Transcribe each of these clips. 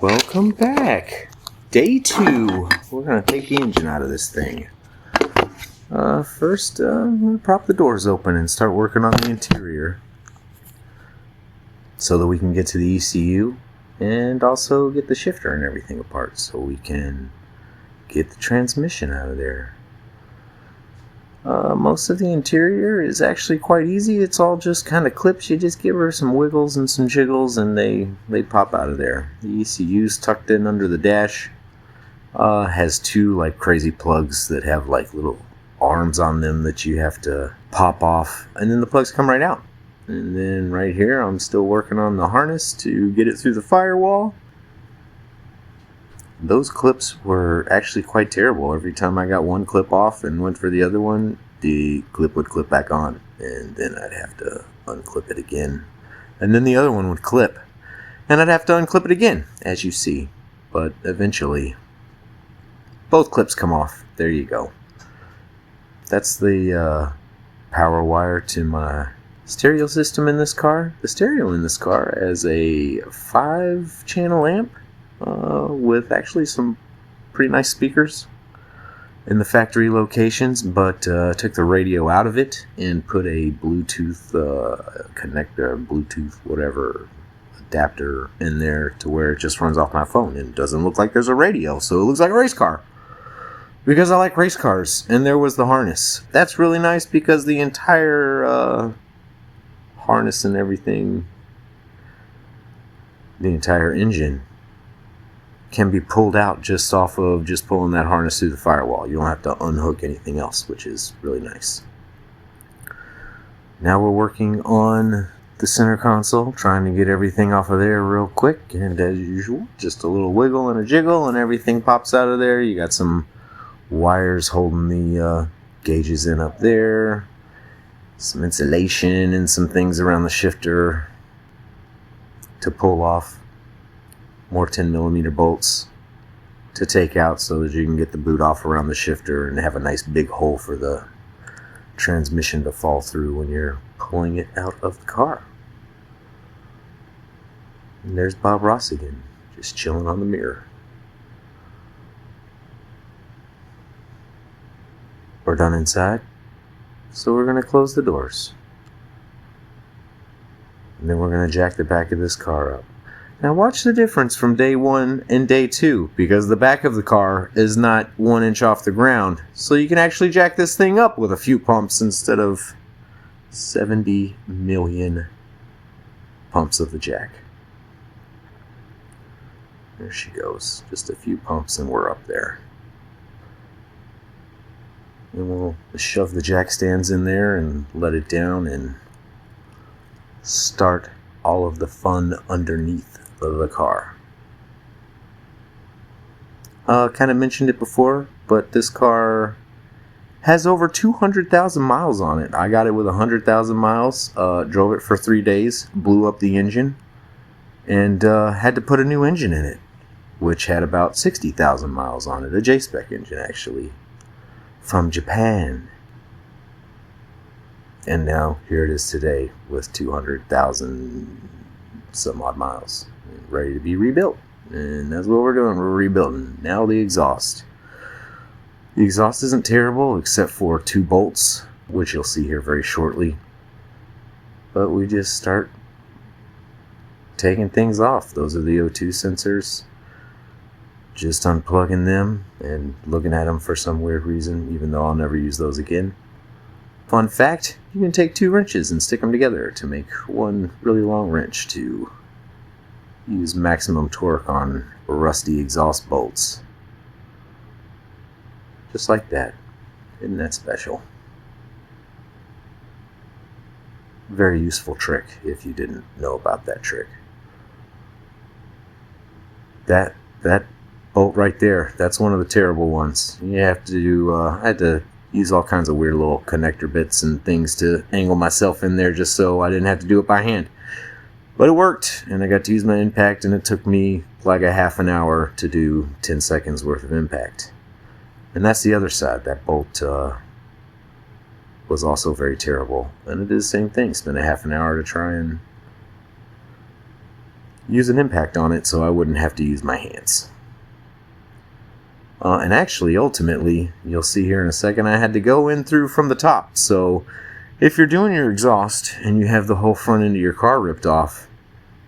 Welcome back. Day 2. We're going to take the engine out of this thing. First, we'll prop the doors open and start working on the interior so that we can get to the ECU and also get the shifter and everything apart so we can get the transmission out of there. Most of the interior is actually quite easy. It's all just kind of clips. You just give her some wiggles and some jiggles and they pop out of there. The ECU's tucked in under the dash. Has two like crazy plugs that have like little arms on them that you have to pop off, and then the plugs come right out. And then right here I'm still working on the harness to get it through the firewall. Those clips were actually quite terrible. Every time I got one clip off and went for the other one, the clip would clip back on, and then I'd have to unclip it again, and then the other one would clip, and I'd have to unclip it again, as you see. But eventually both clips come off. There you go. That's the power wire to my stereo system in this car. The stereo in this car has a 5-channel amp with actually some pretty nice speakers in the factory locations, but took the radio out of it and put a Bluetooth connector, Bluetooth whatever adapter in there to where it just runs off my phone and it doesn't look like there's a radio, so it looks like a race car. Because I like race cars, and there was the harness. That's really nice because the entire harness and everything, the entire engine, can be pulled out just off of just pulling that harness through the firewall. You don't have to unhook anything else, which is really nice. Now we're working on the center console, trying to get everything off of there real quick, and as usual, just a little wiggle and a jiggle and everything pops out of there. You got some wires holding the gauges in up there, some insulation and some things around the shifter to pull off, more 10mm bolts to take out so that you can get the boot off around the shifter and have a nice big hole for the transmission to fall through when you're pulling it out of the car. And there's Bob Ross again, just chilling on the mirror. We're done inside, so we're going to close the doors. And then we're going to jack the back of this car up. Now watch the difference from day 1 and day 2, because the back of the car is not 1 inch off the ground. So you can actually jack this thing up with a few pumps instead of 70 million pumps of the jack. There she goes. Just a few pumps and we're up there. And we'll shove the jack stands in there and let it down and start all of the fun underneath of the car. Kind of mentioned it before, but this car has over 200,000 miles on it. I got it with 100,000 miles, drove it for 3 days, blew up the engine, and had to put a new engine in it, which had about 60,000 miles on it. A J-Spec engine, actually, from Japan. And now here it is today with 200,000 some odd miles, ready to be rebuilt. And that's what we're doing. We're rebuilding. Now the exhaust. The exhaust isn't terrible except for 2 bolts, which you'll see here very shortly. But we just start taking things off. Those are the O2 sensors. Just unplugging them and looking at them for some weird reason, even though I'll never use those again. Fun fact, you can take 2 wrenches and stick them together to make one really long wrench to use maximum torque on rusty exhaust bolts. Just like that. Isn't that special? Very useful trick if you didn't know about that trick. That bolt right there, that's one of the terrible ones. You have to do, I had to use all kinds of weird little connector bits and things to angle myself in there just so I didn't have to do it by hand. But it worked, and I got to use my impact, and it took me like a half an hour to do 10 seconds worth of impact. And that's the other side. That bolt was also very terrible. And it did the same thing. Spent a half an hour to try and use an impact on it so I wouldn't have to use my hands. And actually, ultimately, you'll see here in a second, I had to go in through from the top. So if you're doing your exhaust and you have the whole front end of your car ripped off,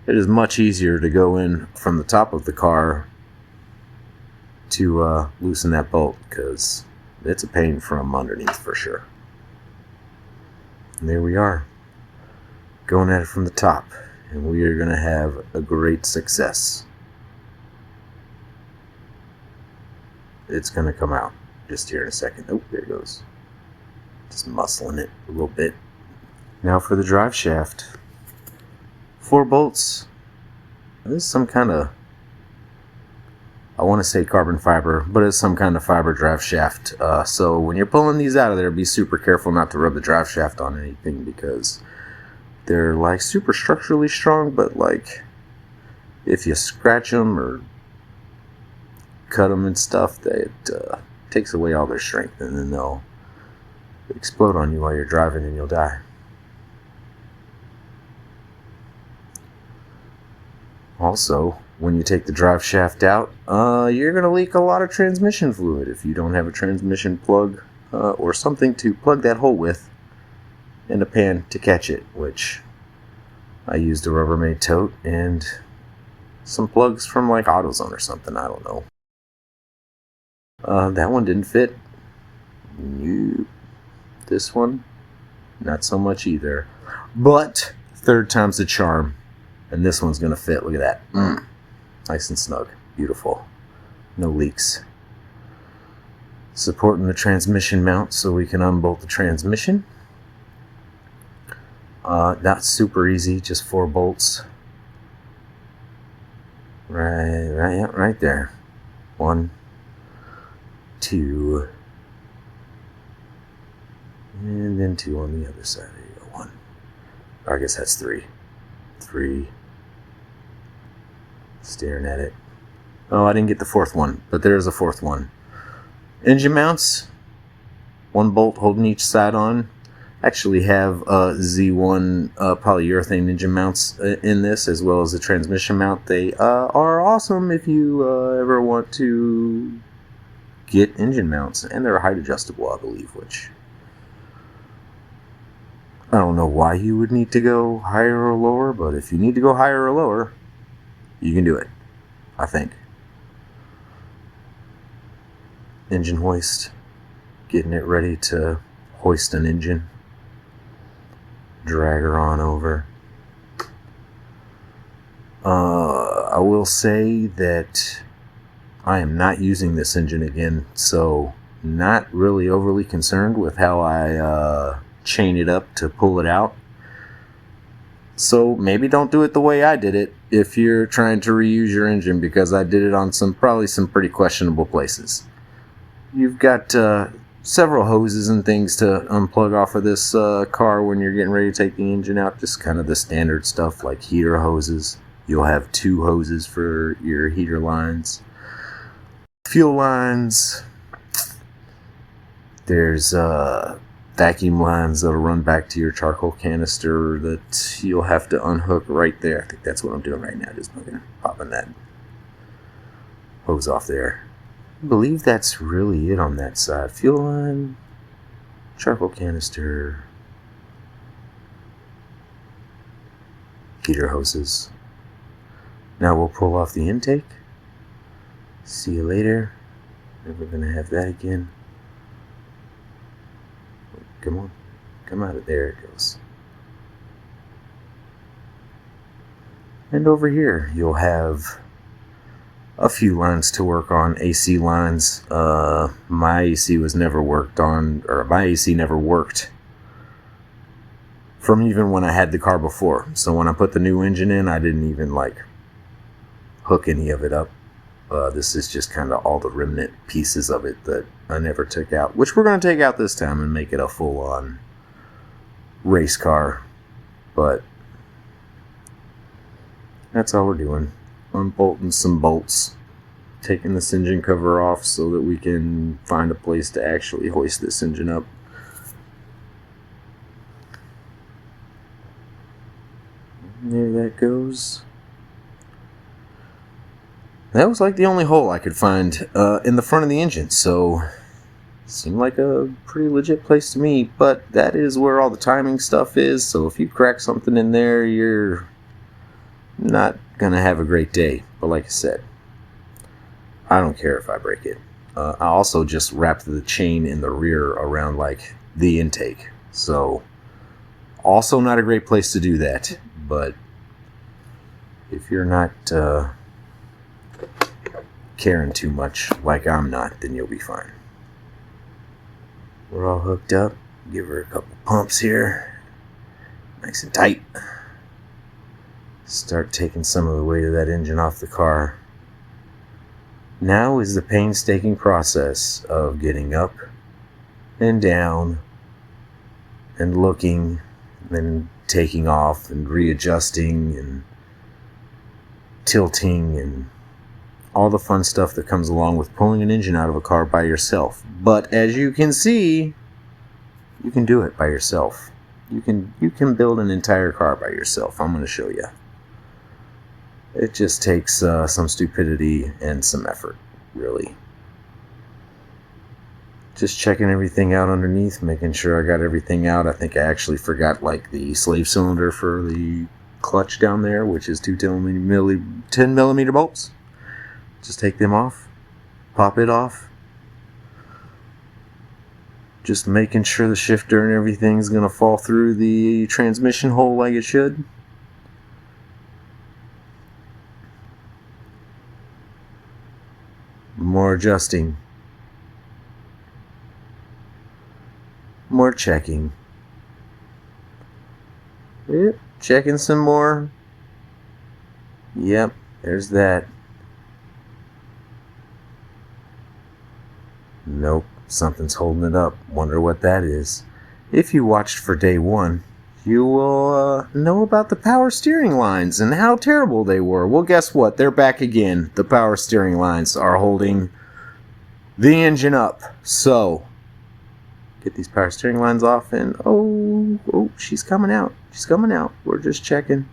it is much easier to go in from the top of the car to loosen that bolt, because it's a pain from underneath for sure. And there we are, going at it from the top, and we are going to have a great success. It's going to come out just here in a second. Oh, there it goes. Just muscling it a little bit. Now for the drive shaft. 4 bolts. This is some kind of, I want to say carbon fiber, but it's some kind of fiber drive shaft. So when you're pulling these out of there, be super careful not to rub the drive shaft on anything, because they're like super structurally strong, but like if you scratch them or cut them and stuff, that takes away all their strength, and then they'll explode on you while you're driving and you'll die. Also, when you take the drive shaft out, you're going to leak a lot of transmission fluid if you don't have a transmission plug or something to plug that hole with, and a pan to catch it, which I used a Rubbermaid tote and some plugs from like AutoZone or something, I don't know. That one didn't fit. Nope. This one, not so much either. But third time's the charm, and this one's gonna fit. Look at that. Nice and snug. Beautiful. No leaks. Supporting the transmission mount so we can unbolt the transmission. Not super easy, just 4 bolts. Right there. 1, 2, and then 2 on the other side. There you go. 1. Or I guess that's 3. 3. Staring at it. Oh, I didn't get the 4th one, but there's a 4th one. Engine mounts. 1 bolt holding each side on. Actually have Z1 polyurethane engine mounts in this, as well as the transmission mount. They are awesome if you ever want to get engine mounts, and they're height adjustable, I believe, which I don't know why you would need to go higher or lower, but if you need to go higher or lower, you can do it, I think. Engine hoist, getting it ready to hoist an engine. Drag her on over. I will say that I am not using this engine again, so not really overly concerned with how I chain it up to pull it out. So maybe don't do it the way I did it if you're trying to reuse your engine, because I did it on probably some pretty questionable places. You've got several hoses and things to unplug off of this car when you're getting ready to take the engine out. Just kind of the standard stuff like heater hoses. You'll have 2 hoses for your heater lines. Fuel lines. There's vacuum lines that'll run back to your charcoal canister that you'll have to unhook right there. I think that's what I'm doing right now, just popping that hose off there. I believe that's really it on that side. Fuel line, charcoal canister, heater hoses. Now we'll pull off the intake. See you later. Never gonna have that again. Come on. Come out of there. It goes. And over here you'll have a few lines to work on. AC lines. My AC was never worked on, or my AC never worked from even when I had the car before. So when I put the new engine in, I didn't even hook any of it up. This is just kind of all the remnant pieces of it that I never took out, which we're going to take out this time and make it a full-on race car. But that's all we're doing. Unbolting some bolts, taking this engine cover off so that we can find a place to actually hoist this engine up. There that goes. That was like the only hole I could find in the front of the engine, so seemed like a pretty legit place to me. But that is where all the timing stuff is, so if you crack something in there, you're not gonna have a great day. But like I said, I don't care if I break it. I also just wrapped the chain in the rear around like the intake, so also not a great place to do that. But if you're not caring too much like I'm not, then you'll be fine. We're all hooked up. Give her a couple pumps here, nice and tight. Start taking some of the weight of that engine off the car. Now is the painstaking process of getting up and down and looking and taking off and readjusting and tilting and all the fun stuff that comes along with pulling an engine out of a car by yourself. But as you can see, you can do it by yourself. You can build an entire car by yourself. I'm going to show you. It just takes some stupidity and some effort, really. Just checking everything out underneath, making sure I got everything out. I think I actually forgot like the slave cylinder for the clutch down there, which is 10 millimeter bolts. Just take them off, pop it off. Just making sure the shifter and everything's going to fall through the transmission hole like it should. More adjusting. More checking. Yep, checking some more. Yep, there's that. Nope, something's holding it up. Wonder what that is. If you watched for day one, you will know about the power steering lines and how terrible they were. Well, guess what? They're back again. The power steering lines are holding the engine up. So, get these power steering lines off and oh, she's coming out. She's coming out. We're just checking,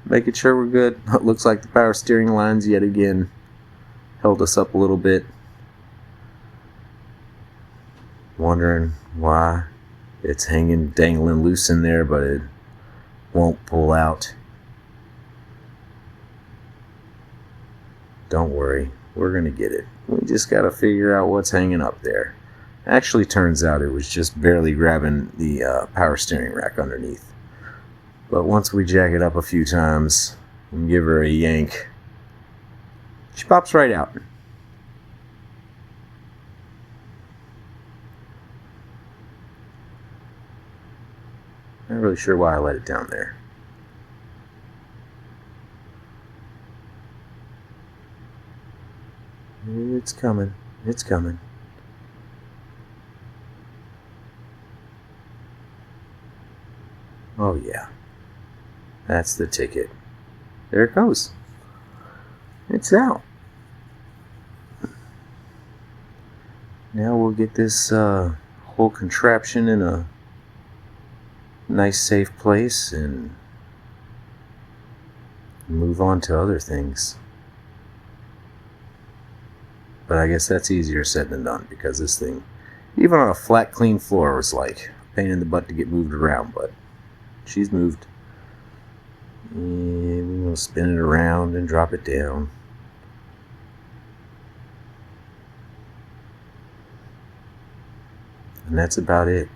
making sure we're good. It looks like the power steering lines yet again held us up a little bit. Wondering why it's hanging, dangling loose in there, but it won't pull out. Don't worry, we're gonna get it. We just gotta figure out what's hanging up there. Actually, turns out it was just barely grabbing the power steering rack underneath. But once we jack it up a few times and give her a yank, she pops right out. Not really sure why I let it down there. It's coming. It's coming. Oh yeah. That's the ticket. There it goes. It's out. Now we'll get this whole contraption in a nice safe place and move on to other things. But I guess that's easier said than done, because this thing, even on a flat clean floor, was like a pain in the butt to get moved around. But she's moved. And we'll spin it around and drop it down. And that's about it.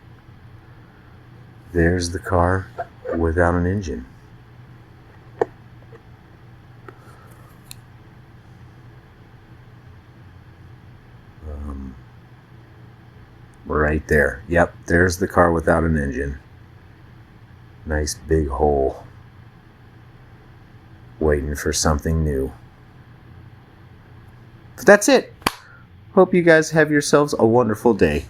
There's the car without an engine. Right there. Yep, there's the car without an engine. Nice big hole. Waiting for something new. But that's it. Hope you guys have yourselves a wonderful day.